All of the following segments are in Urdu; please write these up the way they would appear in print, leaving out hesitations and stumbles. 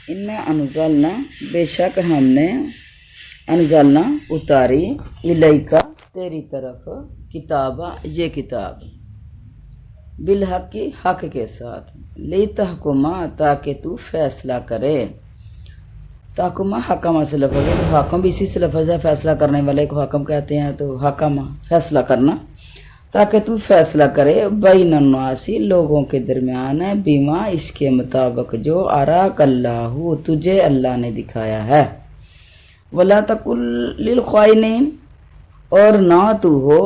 ان انزلنا بے شک ہم نے انزلنا اتاری الیکا تیری طرف کتابہ یہ کتاب بالحق کی حق کے ساتھ لتحکما تاکہ تو فیصلہ کرے تحکمہ حکمہ سے لفظ ہے، تو حاکم بھی اسی سے لفظ ہے، فیصلہ کرنے والے کو حاکم کہتے ہیں، تو حکمہ فیصلہ کرنا، تاکہ تو فیصلہ کرے بین الناس لوگوں کے درمیان ہے، بیما اس کے مطابق جو اراک اللہ تجھے اللہ نے دکھایا ہے، ولا تقل للخائنین اور نہ تو ہو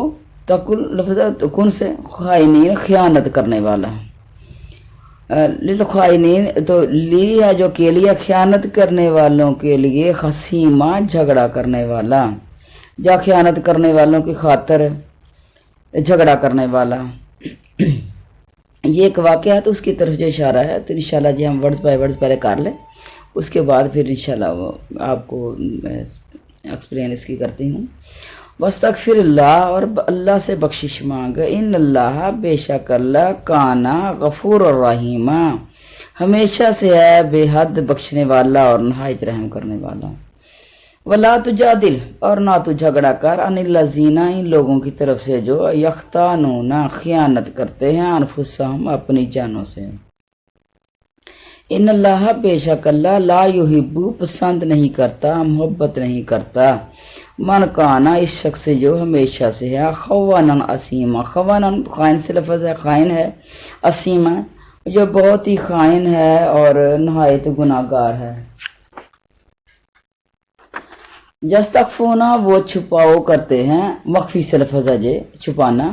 تقل لفظ کن سے خائنین خیانت کرنے والا، للخائنین تو لی ہے جو کے لیے خیانت کرنے والوں کے لیے خصیمہ جھگڑا کرنے والا، یا خیانت کرنے والوں کی خاطر جھگڑا کرنے والا۔ یہ ایک واقعہ ہے تو اس کی طرف جو اشارہ ہے، تو انشاءاللہ جی ہم ورڈز بائی ورڈز پہلے کر لیں، اس کے بعد پھر انشاءاللہ وہ آپ کو ایکسپلین اس کی کرتی ہوں۔ واستغفر اللہ اور اللہ سے بخشش مانگ، ان اللہ بے شک اللہ کانا غفور الرحیم ہمیشہ سے ہے بے حد بخشنے والا اور نہایت رحم کرنے والا۔ ولا تجادل اور نہ تو جھگڑا کر ان الذین ان لوگوں کی طرف سے جو یختانون خیانت کرتے ہیں انفسہم اپنی جانوں سے، ان اللہ بے شک اللہ لا یحب پسند نہیں کرتا، محبت نہیں کرتا، من کانا اس شخص سے جو ہمیشہ سے ہے خوانن اسیما، خوانن خائن سے لفظ ہے، خائن ہے، اسیما جو بہت ہی خائن ہے اور نہایت گناہ گار ہے۔ یستخفونا وہ چھپاؤ کرتے ہیں، مخفی سے لفظ ہے جے چھپانا،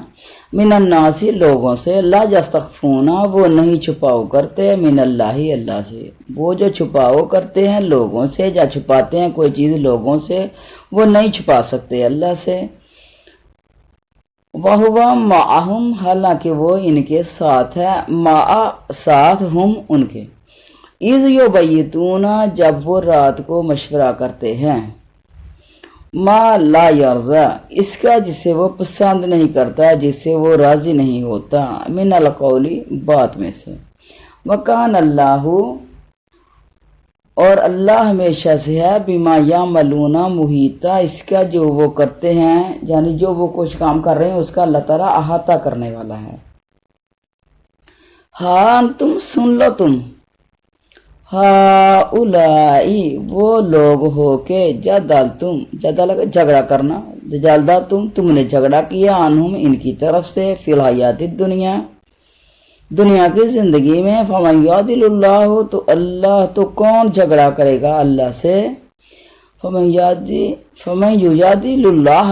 من الناس لوگوں سے، لا یستخفونا وہ نہیں چھپاؤ کرتے، من اللہ اللہ سے، وہ جو چھپاؤ کرتے ہیں لوگوں سے یا چھپاتے ہیں کوئی چیز لوگوں سے وہ نہیں چھپا سکتے اللہ سے۔ وَهُوَ مَعَهُمْ حالانکہ وہ ان کے ساتھ ہے، مع ساتھ ہم ان کے، اِذْ یُبَیِّتُونَ جب وہ رات کو مشورہ کرتے ہیں، ما لا یرضا اس کا جسے وہ پسند نہیں کرتا، جس سے وہ راضی نہیں ہوتا، من القول بات میں سے، وکان اللہ اور اللہ ہمیشہ سے ہے بما یعملون محیطا اس کا جو وہ کرتے ہیں، یعنی جو وہ کچھ کام کر رہے ہیں اس کا اللہ تعالیٰ احاطہ کرنے والا ہے۔ ہاں تم سن لو تم، ہاؤلائی وہ لوگ ہو کے جدل تم، جدل جھگڑا کرنا، جدل تم نے جھگڑا کیا عنہم ان کی طرف سے، فی الحیات الدنیا دنیا کی زندگی میں، فمن یعدل اللہ تو اللہ تو کون جھگڑا کرے گا اللہ سے، فمن یعدل اللہ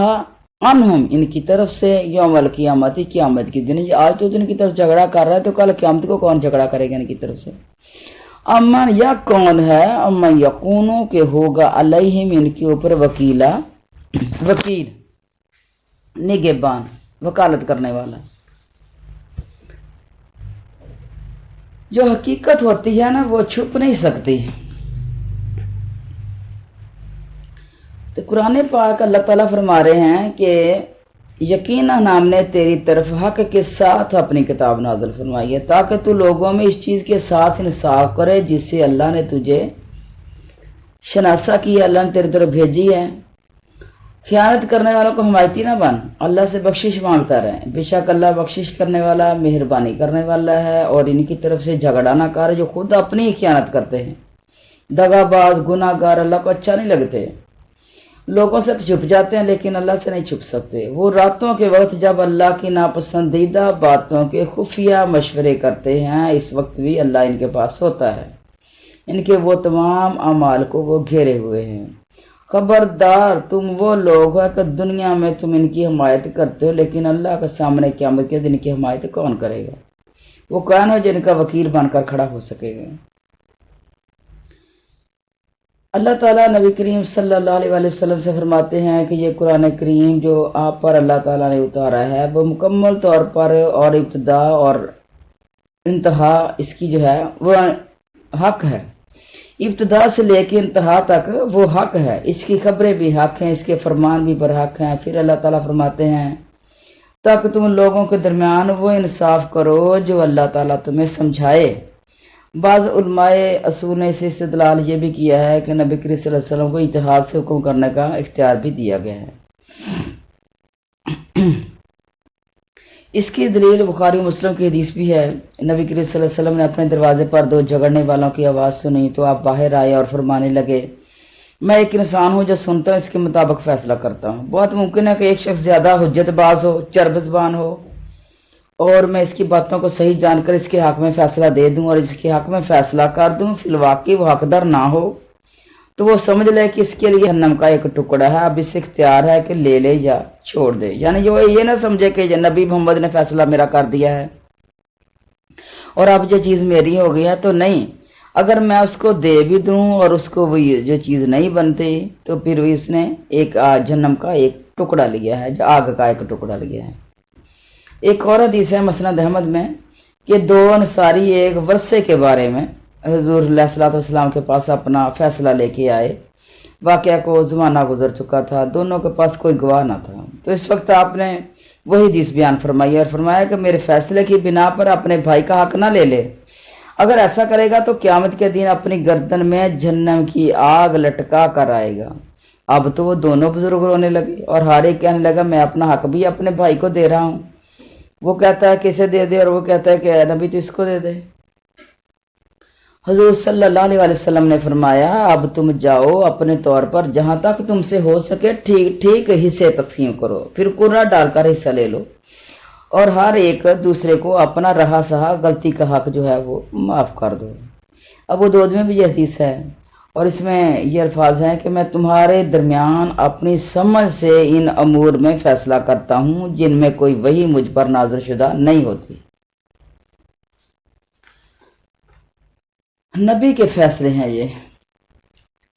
عنہم ان کی طرف سے، یوم القیامت قیامت کے دن، آج تو ان کی طرف جھگڑا کر رہا ہے تو کل قیامت کو کون جھگڑا کرے گا ان کی طرف سے۔ امن یا کون ہے، امن یقونو کہ ہوگا علیہم ان کے اوپر وکیل نگہبان وکالت کرنے والا۔ جو حقیقت ہوتی ہے نا وہ چھپ نہیں سکتی۔ تو قرآن پاک اللہ تعالیٰ فرما رہے ہیں کہ یقیناً ہم نے تیری طرف حق کے ساتھ اپنی کتاب نازل فرمائی ہے تاکہ تو لوگوں میں اس چیز کے ساتھ انصاف کرے جس سے اللہ نے تجھے شناسا کیا، اللہ نے تیری طرف بھیجی ہے۔ خیانت کرنے والوں کو حمایتی نہ بن، اللہ سے بخشش مانگتا رہے، بے شک اللہ بخشش کرنے والا مہربانی کرنے والا ہے، اور ان کی طرف سے جھگڑا نہ کر جو خود اپنی خیانت کرتے ہیں، دغا باز گناہ گار اللہ کو اچھا نہیں لگتے، لوگوں سے تو چھپ جاتے ہیں لیکن اللہ سے نہیں چھپ سکتے۔ وہ راتوں کے وقت جب اللہ کی ناپسندیدہ باتوں کے خفیہ مشورے کرتے ہیں، اس وقت بھی اللہ ان کے پاس ہوتا ہے، ان کے وہ تمام اعمال کو وہ گھیرے ہوئے ہیں۔ خبردار تم وہ لوگ ہیں کہ دنیا میں تم ان کی حمایت کرتے ہو، لیکن اللہ کے سامنے قیامت کے دن کی حمایت کون کرے گا؟ وہ کون ہے جن کا وکیل بن کر کھڑا ہو سکے گا؟ اللہ تعالیٰ نبی کریم صلی اللہ علیہ وسلم سے فرماتے ہیں کہ یہ قرآن کریم جو آپ پر اللہ تعالیٰ نے اتارا ہے وہ مکمل طور پر اور ابتدا اور انتہا اس کی جو ہے وہ حق ہے، ابتدا سے لے کے انتہا تک وہ حق ہے، اس کی خبریں بھی حق ہیں، اس کے فرمان بھی برحق ہیں۔ پھر اللہ تعالیٰ فرماتے ہیں تاکہ تم لوگوں کے درمیان وہ انصاف کرو جو اللہ تعالیٰ تمہیں سمجھائے، بعض علماء اصول نے اسے استدلال یہ بھی کیا ہے کہ نبی کریم صلی اللہ علیہ وسلم کو اجتہاد سے حکم کرنے کا اختیار بھی دیا گیا ہے۔ اس کی دلیل بخاری مسلم کی حدیث بھی ہے۔ نبی کریم صلی اللہ علیہ وسلم نے اپنے دروازے پر دو جھگڑنے والوں کی آواز سنی تو آپ باہر آئے اور فرمانے لگے، میں ایک انسان ہوں جو سنتا ہوں، اس کے مطابق فیصلہ کرتا ہوں۔ بہت ممکن ہے کہ ایک شخص زیادہ حجت باز ہو، چرب زبان ہو، اور میں اس کی باتوں کو صحیح جان کر اس کے حق میں فیصلہ دے دوں اور اس کے حق میں فیصلہ کر دوں، فی الواقع وہ حقدار نہ ہو تو وہ سمجھ لے کہ اس کے لیے جہنم کا ایک ٹکڑا ہے، اب اسے اختیار ہے کہ لے لے یا چھوڑ دے۔ یعنی جو یہ نہ سمجھے کہ نبی محمد نے فیصلہ میرا کر دیا ہے اور اب یہ چیز میری ہو گئی ہے، تو نہیں، اگر میں اس کو دے بھی دوں اور اس کو وہ جو چیز نہیں بنتی تو پھر بھی اس نے ایک جہنم کا ایک ٹکڑا لیا ہے، آگ کا ایک ٹکڑا لیا ہے۔ ایک اور حدیث ہے مسند احمد میں کہ دو انصاری ایک ورثے کے بارے میں حضور علیہ الصلوۃ والسلام کے پاس اپنا فیصلہ لے کے آئے۔ واقعہ کو زمانہ گزر چکا تھا، دونوں کے پاس کوئی گواہ نہ تھا، تو اس وقت آپ نے وہی حدیث بیان فرمائی اور فرمایا کہ میرے فیصلے کی بنا پر اپنے بھائی کا حق نہ لے لے، اگر ایسا کرے گا تو قیامت کے دن اپنی گردن میں جہنم کی آگ لٹکا کر آئے گا۔ اب تو وہ دونوں بزرگ رونے لگے اور ہر ایک کہنے لگا میں اپنا حق بھی اپنے بھائی کو دے رہا ہوں۔ وہ کہتا ہے کسے دے دے اور وہ کہتا ہے کہ اے نبی تو اس کو دے دے۔ حضور صلی اللہ علیہ وسلم نے فرمایا اب تم جاؤ اپنے طور پر جہاں تک تم سے ہو سکے ٹھیک ٹھیک حصے تقسیم کرو، پھر قرہ ڈال کر حصہ لے لو اور ہر ایک دوسرے کو اپنا رہا سہا غلطی کا حق جو ہے وہ معاف کر دو۔ ابو داؤد میں بھی یہ حدیث ہے اور اس میں یہ الفاظ ہیں کہ میں تمہارے درمیان اپنی سمجھ سے ان امور میں فیصلہ کرتا ہوں جن میں کوئی وحی مجھ پر نازل شدہ نہیں ہوتی۔ نبی کے فیصلے ہیں یہ۔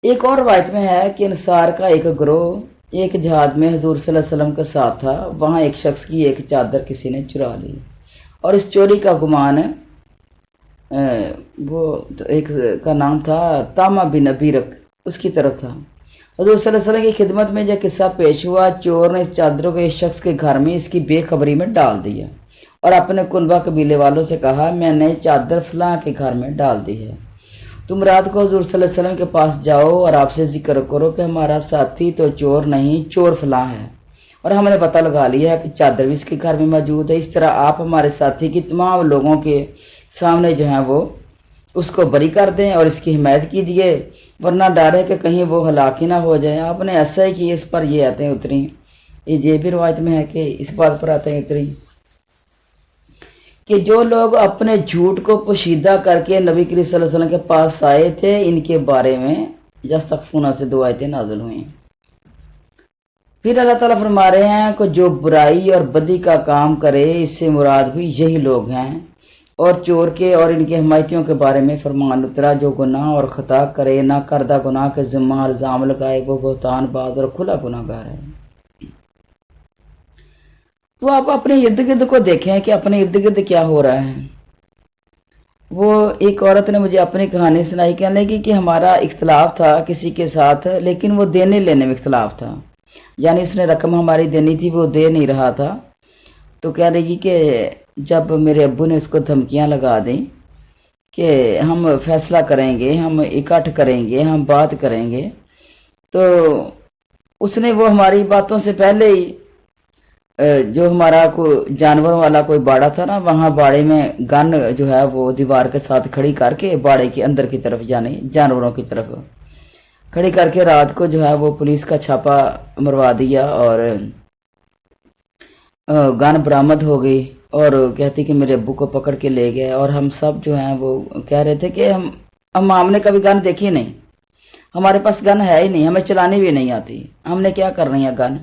ایک اور روایت میں ہے کہ انصار کا ایک گروہ ایک جہاد میں حضور صلی اللہ علیہ وسلم کے ساتھ تھا، وہاں ایک شخص کی ایک چادر کسی نے چرا لی اور اس چوری کا گمان وہ ایک کا نام تھا تامہ بن ابیرک، اس کی طرف تھا۔ حضور صلی اللہ علیہ وسلم کی خدمت میں یہ قصہ پیش ہوا، چور نے اس چادروں کو اس شخص کے گھر میں اس کی بے خبری میں ڈال دیا اور اپنے کنبہ قبیلے والوں سے کہا میں نے چادر فلاں کے گھر میں ڈال دی ہے، تم رات کو حضور صلی اللہ علیہ وسلم کے پاس جاؤ اور آپ سے ذکر کرو کہ ہمارا ساتھی تو چور نہیں چور فلاں ہے اور ہم نے پتہ لگا لیا ہے کہ چادر بھی اس کے گھر میں موجود ہے، اس طرح آپ ہمارے ساتھی کی تمام لوگوں کے سامنے جو ہیں وہ اس کو بری کر دیں اور اس کی حمایت کیجیے، ورنہ ڈر ہے کہ کہیں وہ ہلاک ہی نہ ہو جائے۔ آپ نے ایسا ہی کیا، اس پر یہ آیتیں اتری۔ یہ بھی روایت میں ہے کہ اس بات پر آیتیں اتری کہ جو لوگ اپنے جھوٹ کو پوشیدہ کر کے نبی کریم صلی اللہ علیہ وسلم کے پاس آئے تھے ان کے بارے میں یستخفون سے 2 آیتیں نازل ہوئیں۔ پھر اللہ تعالیٰ فرما رہے ہیں کہ جو برائی اور بدی کا کام کرے اس سے مراد بھی یہی لوگ ہیں، اور چور کے اور ان کے حمایتیوں کے بارے میں فرمان اترا جو گناہ اور خطا کرے نہ کردہ گناہ کے ذمہ الزام لگائے وہ بہتان باز اور کھلا گناہ گار ہے۔ تو آپ اپنے ارد گرد کو دیکھیں کہ اپنے ارد گرد کیا ہو رہا ہے۔ وہ ایک عورت نے مجھے اپنی کہانی سنائی، کہنے لگی کہ ہمارا اختلاف تھا کسی کے ساتھ، لیکن وہ دینے لینے میں اختلاف تھا، یعنی اس نے رقم ہماری دینی تھی وہ دے نہیں رہا تھا، تو کہہ رہی کہ جب میرے ابو نے اس کو دھمکیاں لگا دیں کہ ہم فیصلہ کریں گے، ہم اکٹھ کریں گے، ہم بات کریں گے، تو اس نے وہ ہماری باتوں سے پہلے ہی جو ہمارا کوئی جانوروں والا کوئی باڑا تھا نا، وہاں باڑے میں گن جو ہے وہ دیوار کے ساتھ کھڑی کر کے باڑے کے اندر کی طرف یعنی جانوروں کی طرف کھڑی کر کے رات کو جو ہے وہ پولیس کا چھاپا مروا دیا اور گن برآمد ہو گئی، اور کہتی کہ میرے ابو کو پکڑ کے لے گئے، اور ہم سب جو ہیں وہ کہہ رہے تھے کہ ہم نے کبھی گن دیکھی نہیں، ہمارے پاس گن ہے ہی نہیں، ہمیں چلانی بھی نہیں آتی، ہم نے کیا کرنی ہے گن۔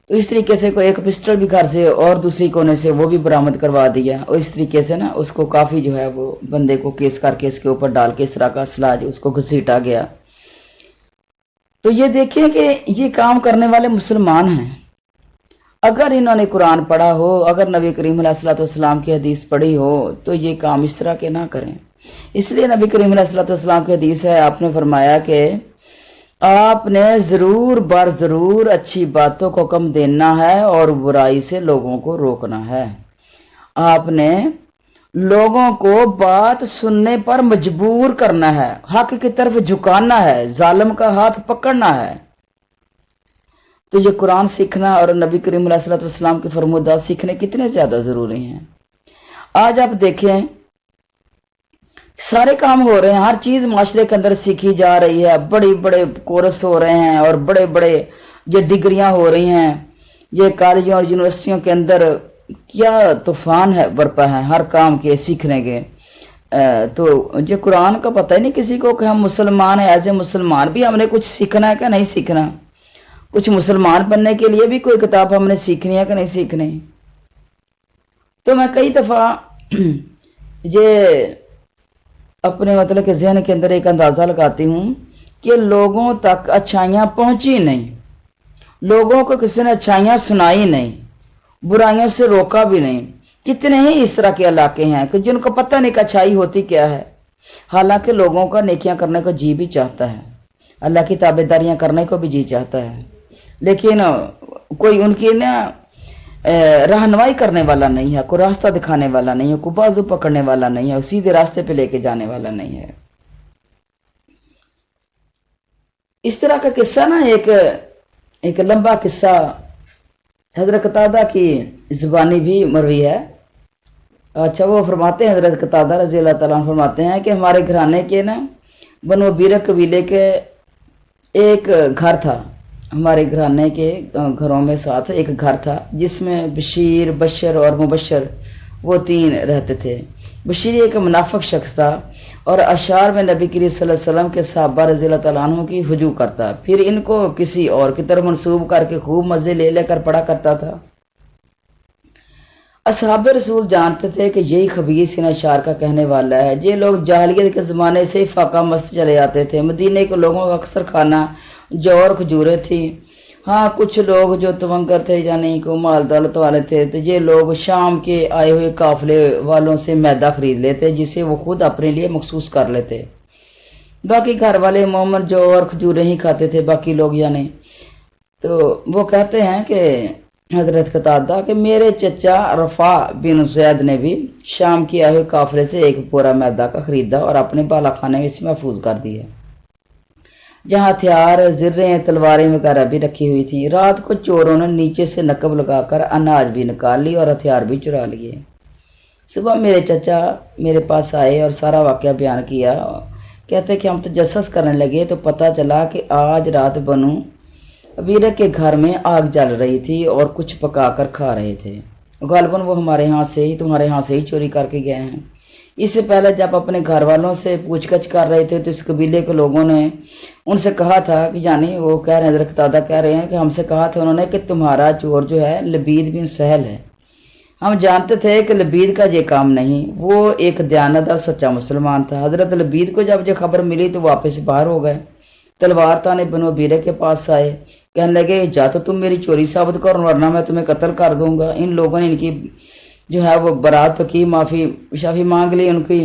تو اس طریقے سے کوئی ایک پسٹل بھی گھر سے اور دوسری کونے سے وہ بھی برآمد کروا دیا، اور اس طریقے سے نا اس کو کافی جو ہے وہ بندے کو کیس کر کے اس کے اوپر ڈال کے اس طرح کا سلاج اس کو گھسیٹا گیا۔ تو یہ دیکھیں کہ یہ کام کرنے والے مسلمان ہیں، اگر انہوں نے قرآن پڑھا ہو، اگر نبی کریم علیہ الصلوۃ والسلام کی حدیث پڑھی ہو تو یہ کام اس طرح کے نہ کریں۔ اس لیے نبی کریم علیہ الصلوۃ والسلام کی حدیث ہے، آپ نے فرمایا کہ آپ نے ضرور بر ضرور اچھی باتوں کو حکم دینا ہے اور برائی سے لوگوں کو روکنا ہے۔ آپ نے لوگوں کو بات سننے پر مجبور کرنا ہے، حق کی طرف جھکانا ہے، ظالم کا ہاتھ پکڑنا ہے۔ تو یہ قرآن سیکھنا اور نبی کریم علیہ الصلوۃ والسلام کے فرمودات سیکھنے کتنے زیادہ ضروری ہیں۔ آج آپ دیکھیں سارے کام ہو رہے ہیں، ہر چیز معاشرے کے اندر سیکھی جا رہی ہے، بڑے بڑے کورس ہو رہے ہیں اور بڑے بڑے یہ ڈگریاں ہو رہی ہیں، یہ کالجوں اور یونیورسٹیوں کے اندر کیا طوفان ہے برپا ہے ہر کام کے سیکھنے کے۔ تو یہ قرآن کا پتہ ہی نہیں کسی کو کہ ہم مسلمان ہیں، ایز اے مسلمان بھی ہم نے کچھ سیکھنا ہے کہ نہیں سیکھنا، کچھ مسلمان بننے کے لیے بھی کوئی کتاب ہم نے سیکھنی ہے کہ نہیں سیکھنی۔ تو میں کئی دفعہ یہ اپنے مطلب کہ ذہن کے اندر ایک اندازہ لگاتی ہوں کہ لوگوں تک اچھائیاں پہنچی نہیں، لوگوں کو کسی نے اچھائیاں سنائی نہیں، برائیوں سے روکا بھی نہیں۔ کتنے ہی اس طرح کے علاقے ہیں کہ جن کو پتہ نہیں کہ اچھائی ہوتی کیا ہے، حالانکہ لوگوں کا نیکیاں کرنے کو جی بھی چاہتا ہے، اللہ کی تابعداریاں کرنے کو بھی جی چاہتا ہے، لیکن کوئی ان کی نا رہنمائی کرنے والا نہیں ہے، کوئی راستہ دکھانے والا نہیں ہے، کوئی بازو پکڑنے والا نہیں ہے، سیدھے راستے پہ لے کے جانے والا نہیں ہے۔ اس طرح کا قصہ نا ایک لمبا قصہ حضرت قتادہ کی زبانی بھی مروی ہے۔ اچھا وہ فرماتے ہیں، حضرت قتادہ رضی اللہ تعالیٰ عنہ فرماتے ہیں کہ ہمارے گھرانے کے نا بنو بیرہ قبیلے کے ایک گھر تھا، ہمارے گھرانے کے گھروں میں ساتھ ایک گھر تھا جس میں بشیر، بشر اور مبشر وہ تین رہتے تھے۔ بشیر ایک منافق شخص تھا اور اشعار میں نبی کریم صلی اللہ علیہ وسلم کے صحابہ رضی اللہ تعالیٰ عنہ کی ہجو کرتا، پھر ان کو کسی اور کی طرف منسوب کر کے خوب مزے لے لے کر پڑھا کرتا تھا۔ اصحاب رسول جانتے تھے کہ یہی خبیث ان اشعار کا کہنے والا ہے۔ یہ لوگ جاہلیت کے زمانے سے ہی فاقہ مست چلے جاتے تھے۔ مدینے کے لوگوں کا اکثر کھانا جو اور کھجوریں تھی۔ ہاں کچھ لوگ جو تونگر تھے یعنی کو مال دولت والے تھے تو یہ لوگ شام کے آئے ہوئے قافلے والوں سے میدہ خرید لیتے جسے وہ خود اپنے لیے مخصوص کر لیتے۔ باقی گھر والے عموماً جو اور کھجوریں ہی کھاتے تھے باقی لوگ یعنی۔ تو وہ کہتے ہیں کہ حضرت قتادہ کہ میرے چچا رفع بن زید نے بھی شام کے آئے ہوئے قافلے سے ایک پورا میدہ کا خریدا اور اپنے بالا خانے میں اسے محفوظ کر دیا، جہاں ہتھیار، زریں، تلواریں وغیرہ بھی رکھی ہوئی تھیں۔ رات کو چوروں نے نیچے سے نقب لگا کر اناج بھی نکال لی اور ہتھیار بھی چرا لیے۔ صبح میرے چچا میرے پاس آئے اور سارا واقعہ بیان کیا۔ کہتے کہ ہم تجسس کرنے لگے تو پتہ چلا کہ آج رات بنو بیرہ کے گھر میں آگ جل رہی تھی اور کچھ پکا کر کھا رہے تھے۔ غالباً وہ ہمارے ہاں سے ہی تمہارے ہاں سے ہی چوری کر کے گئے ہیں۔ اس سے پہلے جب اپنے گھر والوں سے پوچھ گچھ کر رہے تھے تو اس قبیلے کے لوگوں نے ان سے کہا تھا کہ یعنی وہ کہہ رہے ہیں، حضرت قتادہ کہہ رہے ہیں کہ ہم سے کہا تھا انہوں نے کہ تمہارا چور جو ہے لبید بن سہل ہے۔ ہم جانتے تھے کہ لبید کا یہ کام نہیں، وہ ایک دیانتدار سچا مسلمان تھا۔ حضرت لبید کو جب یہ خبر ملی تو واپس باہر ہو گئے، تلوار تانے بنو بیرہ کے پاس آئے، کہنے لگے یا تو تم میری چوری ثابت کرو ورنہ میں تمہیں قتل کر دوں گا۔ ان لوگوں نے ان کی جو ہے وہ برات تو کی، معافی شافی مانگ لی ان کی،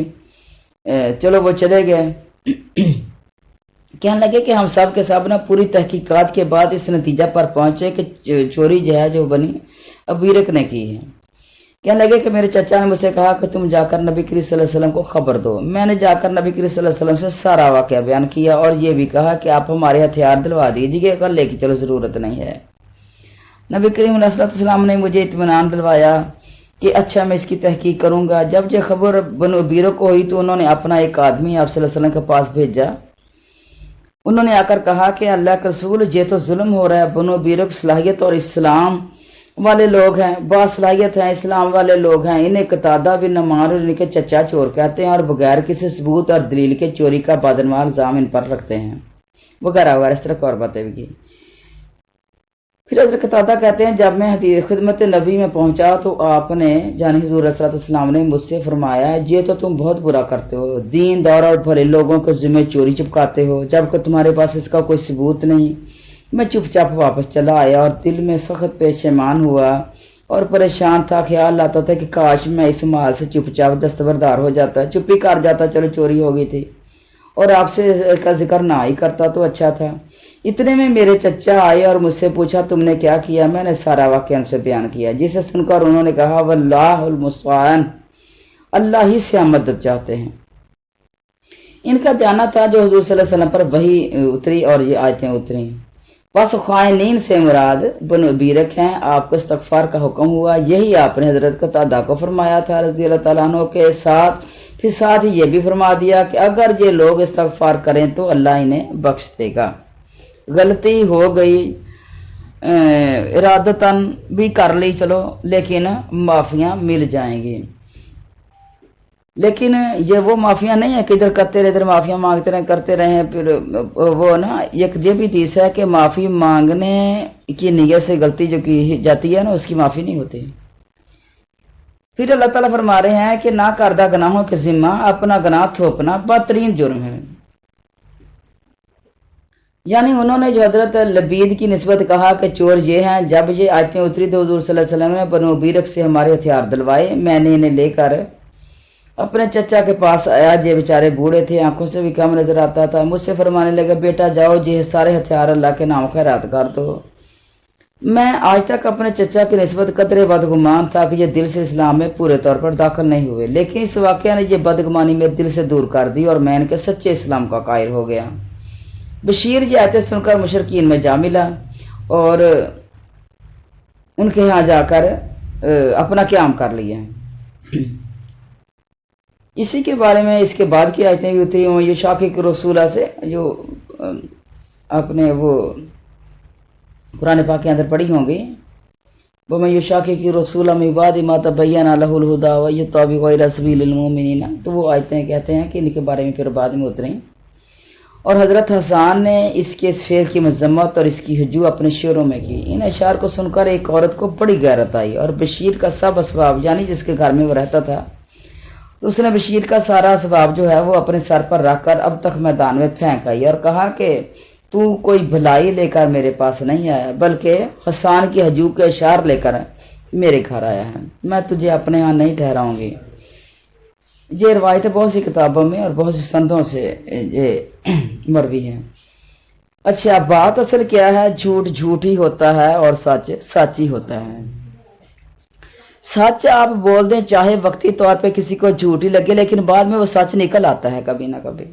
چلو وہ چلے گئے۔ کہنے لگے کہ ہم سب کے سب نا پوری تحقیقات کے بعد اس نتیجہ پر پہنچے کہ چوری جو ہے جو بنی ابیرک نے کی ہے۔ کہنے لگے کہ میرے چچا نے مجھ سے کہا کہ تم جا کر نبی کریم صلی اللہ علیہ وسلم کو خبر دو۔ میں نے جا کر نبی کریم صلی اللہ علیہ وسلم سے سارا واقعہ بیان کیا اور یہ بھی کہا کہ آپ ہمارے ہتھیار دلوا دیجیے گا، لے کے چلو ضرورت نہیں ہے۔ نبی کریم علیہ السلام نے مجھے اطمینان دلوایا کہ اچھا میں اس کی تحقیق کروں گا۔ جب یہ خبر بنو بیرہ کو ہوئی تو انہوں نے اپنا ایک آدمی آپ صلی اللہ علیہ وسلم کے پاس بھیجا۔ انہوں نے آ کر کہا کہ اللہ کے رسول یہ تو ظلم ہو رہا ہے، بنو بیرہ کی صلاحیت اور اسلام والے لوگ ہیں، باصلاحیت ہیں، اسلام والے لوگ ہیں، انہیں قتادہ بن نعمان اور ان کے چچا چور کہتے ہیں اور بغیر کسی ثبوت اور دلیل کے چوری کا بادنوا الزام ان پر رکھتے ہیں، وغیرہ وغیرہ اس طرح اور باتیں بھی کی۔ پھر حضرت قتادہ کہتے ہیں جب میں خدمت نبی میں پہنچا تو آپ نے یعنی حضور صلی اللہ علیہ وسلم نے مجھ سے فرمایا یہ تو تم بہت برا کرتے ہو، دین دار اور بھلے لوگوں کے ذمہ چوری چپکاتے ہو جبکہ تمہارے پاس اس کا کوئی ثبوت نہیں۔ میں چپ چاپ واپس چلا آیا اور دل میں سخت پشیمان ہوا اور پریشان تھا، خیال آتا تھا کہ کاش میں اس مال سے چپ چاپ دستبردار ہو جاتا، چپی کر جاتا، چلو چوری ہو گئی تھی اور آپ سے کا ذکر نہ ہی کرتا تو اچھا تھا۔ اتنے میں میرے چچا آئے اور مجھ سے پوچھا تم نے کیا کیا؟ میں نے سارا واقعہ ان سے بیان کیا، جسے سن کر انہوں نے کہا واللہ المستعان، اللہ ہی سے ہم مدد چاہتے ہیں۔ ان کا جانا تھا جو حضور صلی اللہ علیہ وسلم پر وحی اتری اور یہ آیتیں اتری۔ بس خائنین سے مراد بنو بیرک ہیں، آپ کو استغفار کا حکم ہوا، یہی آپ نے حضرت قتادہ کو فرمایا تھا رضی اللہ تعالیٰ عنہ کے ساتھ۔ پھر ساتھ ہی یہ بھی فرما دیا کہ اگر یہ لوگ استغفار کریں تو اللہ انہیں بخش دے گا۔ غلطی ہو گئی، ارادتاً بھی کر لی چلو، لیکن معافیاں مل جائیں گی۔ لیکن یہ وہ معافیاں نہیں ہیں کہ ادھر کرتے رہے ادھر معافیاں مانگتے رہیں کرتے رہیں، پھر وہ نا ایک یہ بھی چیز ہے کہ معافی مانگنے کی نیت سے غلطی جو کی جاتی ہے نا اس کی معافی نہیں ہوتی۔ پھر اللہ تعالیٰ فرما رہے ہیں کہ نہ کردہ گناہوں کے ذمہ اپنا گناہ تھوپنا بدترین جرم ہے۔ یعنی انہوں نے جو حضرت لبید کی نسبت کہا کہ چور یہ ہیں، جب یہ آیتیں اتری تو حضور صلی اللہ علیہ وسلم نے بنو بیرک سے ہمارے ہتھیار دلوائے، میں نے انہیں لے کر اپنے چچا کے پاس آیا، یہ بیچارے بوڑھے تھے، آنکھوں سے بھی کم نظر آتا تھا۔ مجھ سے فرمانے لگا بیٹا جاؤ یہ سارے ہتھیار اللہ کے نام خیرات کر دو۔ میں آج تک اپنے چچا کی نسبت قدرے بدگمان تھا کہ یہ دل سے اسلام میں پورے طور پر داخل نہیں ہوئے، لیکن اس واقعہ نے یہ بدگمانی میرے دل سے دور کر دی اور میں ان کے سچے اسلام کا قائل ہو گیا۔ بشیر یہ آیتیں سن کر مشرکین میں جا ملا اور ان کے ہاں جا کر اپنا قیام کر لیا۔ اسی کے بارے میں اس کے بعد کی آیتیں بھی اتری ہوں، یہ شاقق رسولہ سے جو اپنے وہ قرآن پاک کے اندر پڑھی ہوں گی، وَمَن يُشَاقِقِ الرَّسُولَ مِن بَعْدِ مَا تَبَيَّنَ لَهُ الْهُدَىٰ وَيَتَّبِعْ غَيْرَ سَبِيلِ الْمُؤْمِنِينَ، تو وہ آیتیں کہتے ہیں کہ ان کے بارے میں پھر بعد میں اتریں۔ اور حضرت حسان نے اس کے اس فعل کی مذمت اور اس کی ہجو اپنے شعروں میں کی۔ ان اشعار کو سن کر ایک عورت کو بڑی غیرت آئی اور بشیر کا سب اسباب، یعنی جس کے گھر میں وہ رہتا تھا، اس نے بشیر کا سارا اسباب جو ہے وہ اپنے سر پر رکھ کر اب تک میدان میں پھینک آئی اور کہا کہ تو کوئی بھلائی لے کر میرے پاس نہیں آیا بلکہ حسان کی ہجو کے اشعار لے کر میرے گھر آیا ہے، میں تجھے اپنے ہاں نہیں ٹھہراؤں گی۔ یہ روایتیں بہت سی کتابوں میں اور بہت سی سندوں سے یہ مروی ہیں۔ اچھا، بات اصل کیا ہے؟ جھوٹ جھوٹ ہی ہوتا ہے اور سچ سچ ہی ہوتا ہے۔ سچ آپ بول دیں چاہے وقتی طور پہ کسی کو جھوٹ ہی لگے، لیکن بعد میں وہ سچ نکل آتا ہے کبھی نہ کبھی۔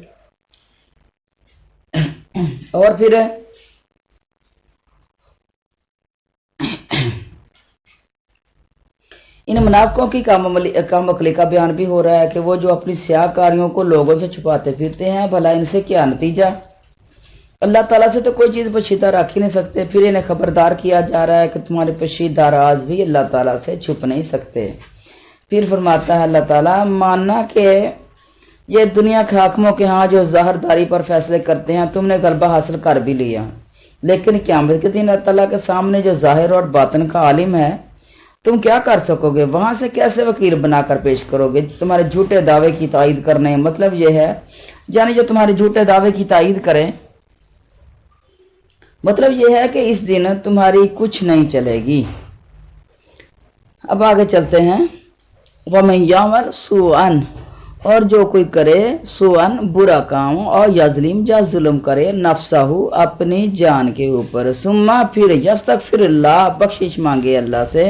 اور پھر ان منافقوں کی کم عقلی کا بیان بھی ہو رہا ہے کہ وہ جو اپنی سیاہ کاریوں کو لوگوں سے چھپاتے پھرتے ہیں، بھلا ان سے کیا نتیجہ؟ اللہ تعالیٰ سے تو کوئی چیز پوشیدہ رکھ ہی نہیں سکتے، پھر انہیں خبردار کیا جا رہا ہے کہ تمہارے پوشیدہ راز بھی اللہ تعالیٰ سے چھپ نہیں سکتے۔ پھر فرماتا ہے اللہ تعالیٰ، ماننا کہ یہ دنیا کے حاکموں کے ہاں جو ظاہر داری پر فیصلے کرتے ہیں تم نے غلبہ حاصل کر بھی لیا، لیکن قیامت کے دن اللہ تعالیٰ کے سامنے جو ظاہر اور باطن کا عالم ہے تم کیا کر سکو گے؟ وہاں سے کیسے وکیل بنا کر پیش کرو گے تمہارے جھوٹے دعوے کی تائید کرنے؟ مطلب یہ ہے یعنی جو تمہارے جھوٹے دعوے کی تائید کریں، مطلب یہ ہے کہ اس دن تمہاری کچھ نہیں چلے گی۔ اب آگے چلتے ہیں۔ وَمَن يَعْمَلْ سُوءًا، اور جو کوئی کرے سوءً برا کام، اور یظلم یا ظلم کرے نفسہ اپنی جان کے اوپر، ثم پھر یستغفر اللہ بخشش مانگے اللہ سے،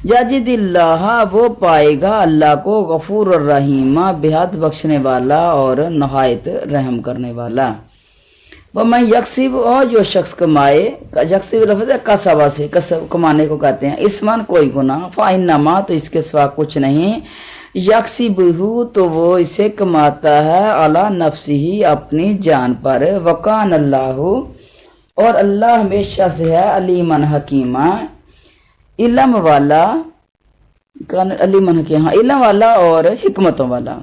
یجد اللہ وہ پائے گا اللہ کو غفور الرحیم بےحد بخشنے والا اور نہایت رحم کرنے والا۔ وَمَن یکسب، اور جو شخص کمائے، یکسب لفظ ہے کسبہ سے، کمانے کو کہتے ہیں، اسمن کوئی گناہ، فإنما تو اس کے سوا کچھ نہیں، یکسبہ تو وہ اسے کماتا ہے، علی نفسہ اپنی جان پر، وکان اللہ اور اللہ ہمیشہ سے ہے، علیمن حکیمہ علم والا، علیمن حکیمہ علم والا اور حکمتوں والا،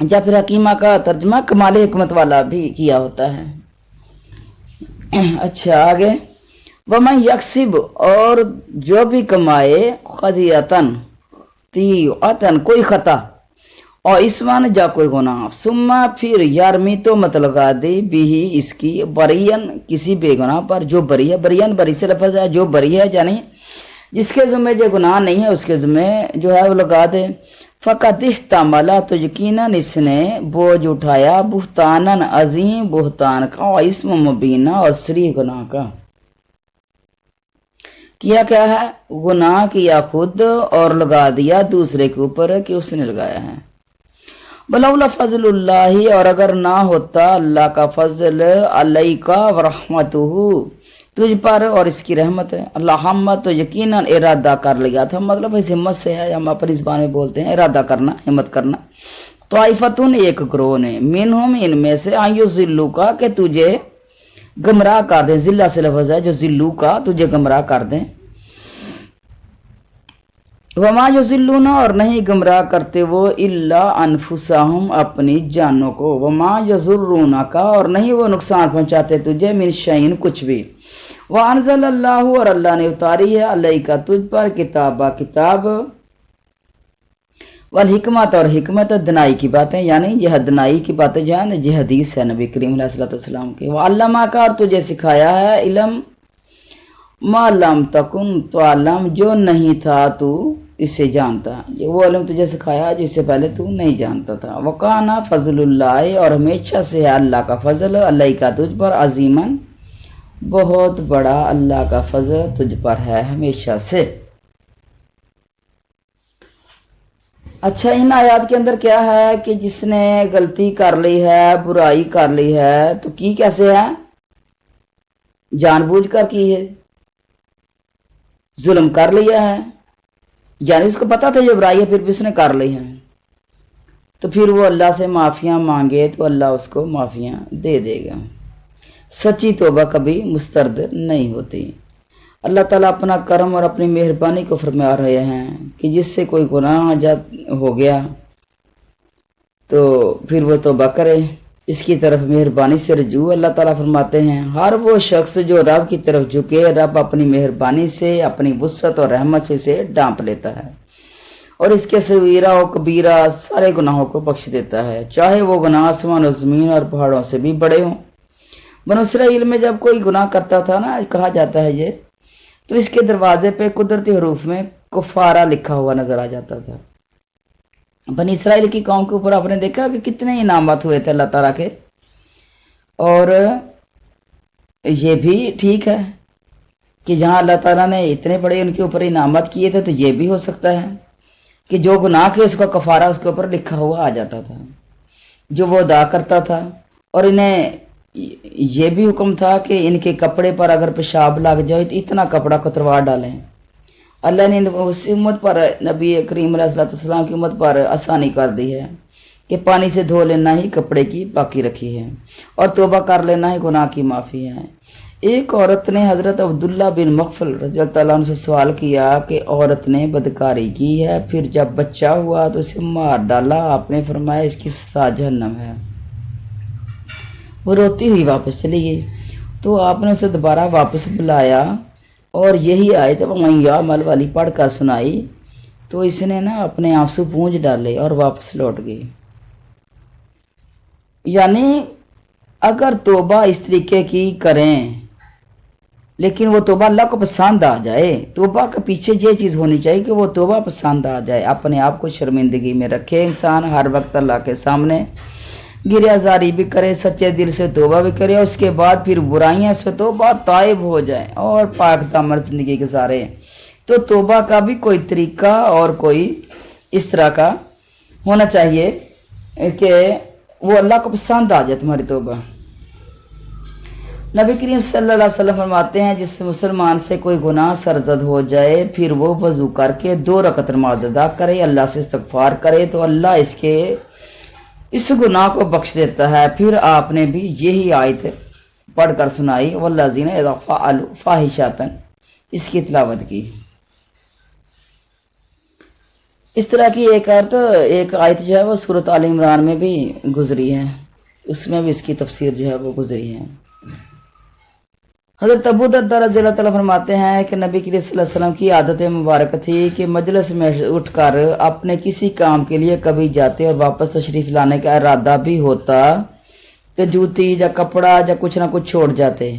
یا پھر حکیمہ کا ترجمہ کمال حکمت والا بھی کیا ہوتا ہے۔ اچھا آگے، وَمَن یکسب، اور جو بھی کمائے، خطیئتن تیعتن کوئی خطا، اور اسمان جا کوئی گناہ، ثم پھر یارمی تو مت لگا دے بھی اس کی برین کسی بے گناہ پر، جو بری ہے، برین بری سے لفظ ہے، جو بری ہے یعنی جس کے ذمہ جو گناہ نہیں ہے اس کے ذمہ جو ہے وہ لگا دے، فقط احتمل تو یقیناً اس نے بوجھ اٹھایا، بہتانن عظیم بہتان کا، اور اسم مبینہ اور سری گناہ کا۔ کیا کیا ہے؟ گناہ کیا خود اور لگا دیا دوسرے کے اوپر کہ اس نے لگایا ہے۔ بلولا فضل اللہ، اور اگر نہ ہوتا اللہ کا فضل، علیک ورحمتہ، تجھ پر اور اس کی رحمت ہے، اللہ ہمت تو یقیناً ارادہ کر لیا تھا، مطلب اس ہمت سے ہے، ہم اپنی زبان میں بولتے ہیں ارادہ کرنا، ہمت کرنا۔ طائفتن ایک گروہ نے، منہم ان میں سے، آئیو ذلو کا کہ تجھے گمراہ کر دیں، ذلہ سے لفظ ہے جو ذلو کا تجھے گمراہ کر دیں۔ وما یضلون، اور نہیں گمراہ کرتے وہ، الا انفسہم اپنی جانوں کو، وما یضرونک، اور نہیں وہ نقصان پہنچاتے تجھے، من شیء کچھ بھی۔ وانزل اللہ، اور اللہ نے اتاری ہے، علیک تجھ پر، کتابہ کتاب، والحکمت، اور حکمت، دنائی کی باتیں، یعنی یہ دنائی کی باتیں جو ہے یہ حدیث ہے نبی کریم علیہ الصلوۃ والسلام کی۔ وعلمک، اور تجھے سکھایا ہے، علم ما لم تکن تعلم، جو نہیں تھا تو اسے جانتا، وہ علم تجھے سکھایا جس سے پہلے تو نہیں جانتا تھا۔ وکان فضل اللہ، اور ہمیشہ سے ہے اللہ کا فضل، اللہ کا تجھ پر، عظیماً بہت بڑا اللہ کا فضل تجھ پر ہے ہمیشہ سے۔ اچھا، ان آیات کے اندر کیا ہے کہ جس نے غلطی کر لی ہے، برائی کر لی ہے، تو کی کیسے ہے؟ جان بوجھ کر کی ہے، ظلم کر لیا ہے، یعنی اس کو پتا تھا یہ برائی ہے پھر بھی اس نے کر لی ہے، تو پھر وہ اللہ سے معافیاں مانگے تو اللہ اس کو معافیاں دے دے گا۔ سچی توبہ کبھی مسترد نہیں ہوتی۔ اللہ تعالیٰ اپنا کرم اور اپنی مہربانی کو فرما رہے ہیں کہ جس سے کوئی گناہ جب ہو گیا تو پھر وہ توبہ کرے، اس کی طرف مہربانی سے رجوع۔ اللہ تعالیٰ فرماتے ہیں ہر وہ شخص جو رب کی طرف جھکے، رب اپنی مہربانی سے، اپنی وسعت اور رحمت سے اسے ڈانپ لیتا ہے اور اس کے صغیرہ و کبیرہ سارے گناہوں کو بخش دیتا ہے، چاہے وہ گناہ آسمان و زمین اور پہاڑوں سے بھی بڑے ہوں۔ بنو اسرائیل میں جب کوئی گناہ کرتا تھا نا، کہا جاتا ہے یہ، تو اس کے دروازے پہ قدرتی حروف میں کفارہ لکھا ہوا نظر آ جاتا تھا۔ بنی اسرائیل کی قوم کے اوپر آپ نے دیکھا کہ کتنے انعامات ہوئے تھے اللہ تعالیٰ کے، اور یہ بھی ٹھیک ہے کہ جہاں اللہ تعالیٰ نے اتنے بڑے ان کے اوپر انعامات کیے تھے تو یہ بھی ہو سکتا ہے کہ جو گناہ کے اس کا کفارہ اس کے اوپر لکھا ہوا آ جاتا تھا جو وہ ادا کرتا تھا، اور انہیں یہ بھی حکم تھا کہ ان کے کپڑے پر اگر پیشاب لگ جائے تو اتنا کپڑا کتروا ڈالیں۔ اللہ نے اس امت پر، نبی کریم علیہ السلام کی امت پر آسانی کر دی ہے کہ پانی سے دھو لینا ہی کپڑے کی باقی رکھی ہے، اور توبہ کر لینا ہی گناہ کی معافی ہے۔ ایک عورت نے حضرت عبداللہ بن مغفل رضی اللہ تعالیٰ عنہ سے سوال کیا کہ عورت نے بدکاری کی ہے، پھر جب بچہ ہوا تو اسے مار ڈالا، آپ نے فرمایا اس کی سزا جہنم ہے۔ وہ روتی ہوئی واپس چلی گئی، تو آپ نے اسے دوبارہ واپس بلایا اور یہی آیت وَمَن یعمل والی پڑھ کر سنائی، تو اس نے نا اپنے آنسو پونجھ ڈالے اور واپس لوٹ گئی۔ یعنی اگر توبہ اس طریقے کی کریں لیکن وہ توبہ اللہ کو پسند آ جائے، توبہ کے پیچھے یہ چیز ہونی چاہیے کہ وہ توبہ پسند آ جائے، اپنے آپ کو شرمندگی میں رکھے انسان، ہر وقت اللہ کے سامنے گریہ زاری بھی کرے، سچے دل سے توبہ بھی کرے، اور اس کے بعد پھر برائیاں سے توبہ تائب ہو جائے اور پاک دامن زندگی گزارے۔ تو توبہ کا بھی کوئی طریقہ اور کوئی اس طرح کا ہونا چاہیے کہ وہ اللہ کو پسند آ جائے تمہاری توبہ۔ نبی کریم صلی اللہ علیہ وسلم فرماتے ہیں جس مسلمان سے کوئی گناہ سرزد ہو جائے، پھر وہ وضو کر کے 2 رکعت نماز ادا کرے، اللہ سے استغفار کرے، تو اللہ اس گناہ کو بخش دیتا ہے۔ پھر آپ نے بھی یہی آیت پڑھ کر سنائی، والذین اذا فعلوا فاحشۃ، اس کی تلاوت کی۔ اس طرح کی ایک آیت جو ہے وہ سورۃ آل عمران میں بھی گزری ہے، اس میں بھی اس کی تفسیر جو ہے وہ گزری ہے۔ حضرت ابو درداء رضی اللہ تعالیٰ فرماتے ہیں کہ نبی کریم صلی اللہ علیہ وسلم کی عادت مبارک تھی کہ مجلس میں اٹھ کر اپنے کسی کام کے لیے کبھی جاتے اور واپس تشریف لانے کا ارادہ بھی ہوتا تو جوتی یا کپڑا یا کچھ نہ کچھ چھوڑ جاتے۔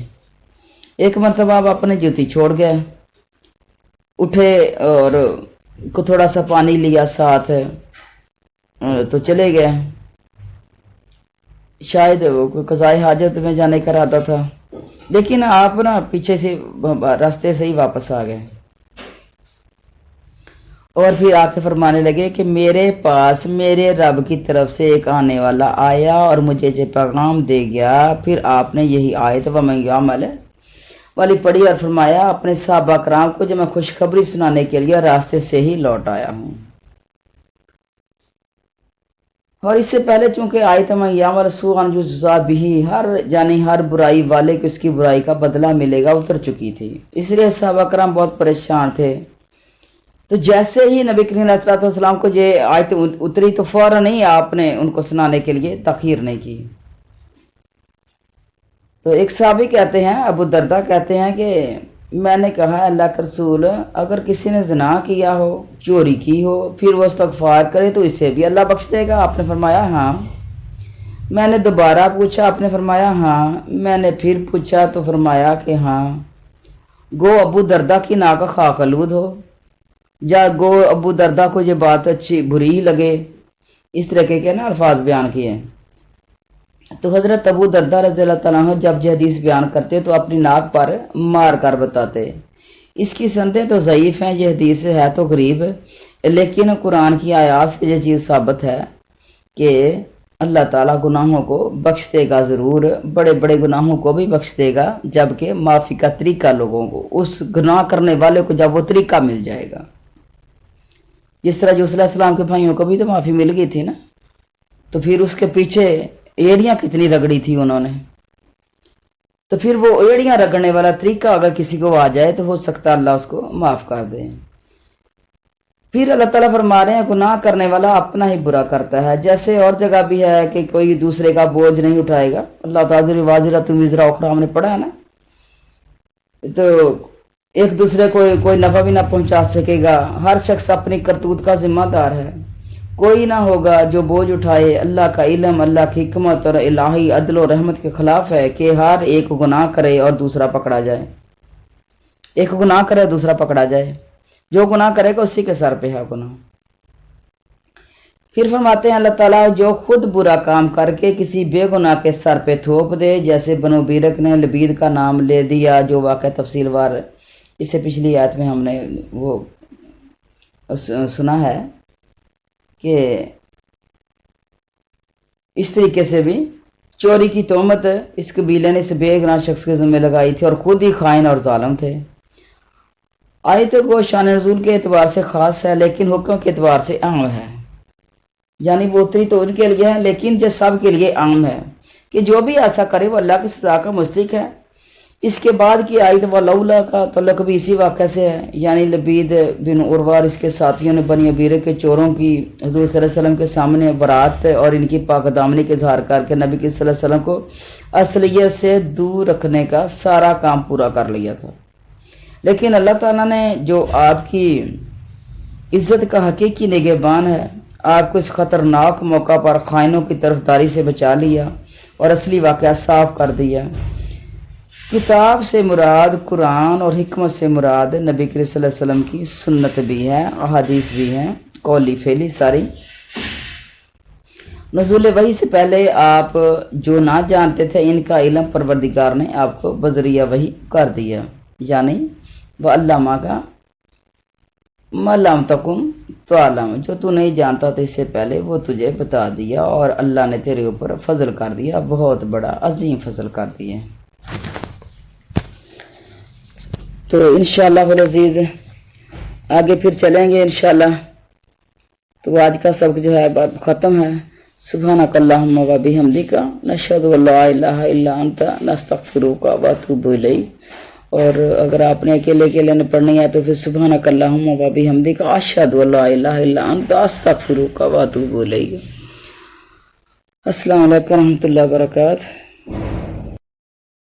ایک مرتبہ آپ اپنے جوتی چھوڑ گئے، اٹھے اور تھوڑا سا پانی لیا ساتھ تو چلے گئے، شاید وہ کوئی قضائے حاجت میں جانے کا ارادہ تھا، لیکن آپ نا پیچھے سے راستے سے ہی واپس آ گئے۔ اور پھر آ کے فرمانے لگے کہ میرے پاس میرے رب کی طرف سے ایک آنے والا آیا اور مجھے جو پیغام دے گیا. پھر آپ نے یہی آیت وَمَن يَعْمَلْ والی پڑھی اور فرمایا اپنے صحابہ کرام کو جو میں خوشخبری سنانے کے لیے راستے سے ہی لوٹ آیا ہوں. اور اس سے پہلے چونکہ آیت وَمَن يَعْمَلْ سُوءًا يُجْزَ بِهِ ہر برائی والے کو اس کی برائی کا بدلہ ملے گا اتر چکی تھی. اس لیے صحابہ کرام بہت پریشان تھے. تو جیسے ہی نبی کریم علیہ الصلوۃ والسلام کو یہ آیت اتری تو فوراً ہی آپ نے ان کو سنانے کے لیے تاخیر نہیں کی. تو ایک صحابی کہتے ہیں، ابو دردہ کہتے ہیں کہ میں نے کہا اللہ کے رسول اگر کسی نے زنا کیا ہو، چوری کی ہو، پھر وہ استغفار کرے تو اسے بھی اللہ بخش دے گا؟ آپ نے فرمایا ہاں. میں نے دوبارہ پوچھا، آپ نے فرمایا ہاں. میں نے پھر پوچھا تو فرمایا کہ ہاں. گو ابو دردہ کی ناک خاک آلود ہو، یا گو ابو دردہ کو یہ بات اچھی بری ہی لگے. اس طرح کے نا الفاظ بیان کیے. تو حضرت ابو دردہ رضی اللہ تعالیٰ عنہ جب یہ حدیث بیان کرتے تو اپنی ناک پر مار کر بتاتے. اس کی سندیں تو ضعیف ہیں، یہ حدیث ہے تو غریب، لیکن قرآن کی آیات سے یہ چیز ثابت ہے کہ اللہ تعالیٰ گناہوں کو بخش دے گا. ضرور بڑے بڑے گناہوں کو بھی بخش دے گا، جبکہ معافی کا طریقہ لوگوں کو، اس گناہ کرنے والے کو جب وہ طریقہ مل جائے گا. جس طرح یوسف علیہ السلام کے بھائیوں کو بھی تو معافی مل گئی تھی نا، تو پھر اس کے پیچھے ایڑیاں کتنی رگڑی تھی انہوں نے. تو پھر وہ ایڑیاں رگڑنے والا طریقہ اگر کسی کو آ جائے تو ہو سکتا ہے اللہ اس کو معاف کر دے. پھر اللہ تعالیٰ فرما رہے ہیں گناہ کرنے والا اپنا ہی برا کرتا ہے. جیسے اور جگہ بھی ہے کہ کوئی دوسرے کا بوجھ نہیں اٹھائے گا. اللہ تعالیٰ واضح وزرا اخرى ہم نے پڑھا ہے نا. تو ایک دوسرے کو کوئی نفع بھی نہ پہنچا سکے گا. ہر شخص اپنی کرتوت کا ذمہ دار ہے. کوئی نہ ہوگا جو بوجھ اٹھائے. اللہ کا علم، اللہ کی حکمت اور الہی عدل و رحمت کے خلاف ہے کہ ہر ایک گناہ کرے اور دوسرا پکڑا جائے. ایک گناہ کرے اور دوسرا پکڑا جائے. جو گناہ کرے گا اسی کے سر پہ ہے گناہ. پھر فرماتے ہیں اللہ تعالیٰ جو خود برا کام کر کے کسی بے گناہ کے سر پہ تھوپ دے، جیسے بنو بیرک نے لبید کا نام لے دیا، جو واقعہ تفصیل وار اس سے پچھلی آیت میں ہم نے وہ سنا ہے کہ اس طریقے سے بھی چوری کی تہمت اس قبیلے نے اس بے گناہ شخص کے ذمہ لگائی تھی اور خود ہی خائن اور ظالم تھے. آیت کو شان نزول کے اعتبار سے خاص ہے لیکن حکم کے اعتبار سے عام ہے. یعنی وہ اتری تو ان کے لیے ہے لیکن جو سب کے لیے عام ہے کہ جو بھی ایسا کرے وہ اللہ کی سزا کا مستحق ہے. اس کے بعد کی آیت ولولا کا تعلق بھی اسی واقعہ سے ہے. یعنی لبید بن عروہ اور اس کے ساتھیوں نے بنی عبیرہ کے چوروں کی حضور صلی اللہ علیہ وسلم کے سامنے برات اور ان کی پاک دامنی کے اظہار کر کے نبی صلی اللہ علیہ وسلم کو اصلیت سے دور رکھنے کا سارا کام پورا کر لیا تھا. لیکن اللہ تعالیٰ نے جو آپ کی عزت کا حقیقی نگہبان ہے، آپ کو اس خطرناک موقع پر خائنوں کی طرفداری سے بچا لیا اور اصلی واقعہ صاف کر دیا. کتاب سے مراد قرآن اور حکمت سے مراد نبی کریم صلی اللہ علیہ وسلم کی سنت بھی ہے، احادیث بھی ہیں، قولی فعلی ساری. نزول وحی سے پہلے آپ جو نہ جانتے تھے ان کا علم پروردگار نے آپ کو بذریعہ وحی کر دیا. یعنی وَعَلَّمَ کا مَلَمْ تَكُنْ تَعْلَمْ، جو تو نہیں جانتا تھا اس سے پہلے وہ تجھے بتا دیا اور اللہ نے تیرے اوپر فضل کر دیا، بہت بڑا عظیم فضل کر دیا. تو انشاءاللہ العزیز آگے پھر چلیں گے انشاءاللہ. تو آج کا سبق جو ہے ختم ہے. سبحانک اللہم و بحمدک نشہد ان لا الہ الا انت نستغفرک و اتوب الیک. اور اگر آپ نے اکیلے نے پڑھنی ہے تو پھر سبحانک اللہم و بحمدک اشہد ان لا الہ الا انت استغفرک و اتوب الیک. السلام علیکم و رحمۃ اللہ وبرکاتہ.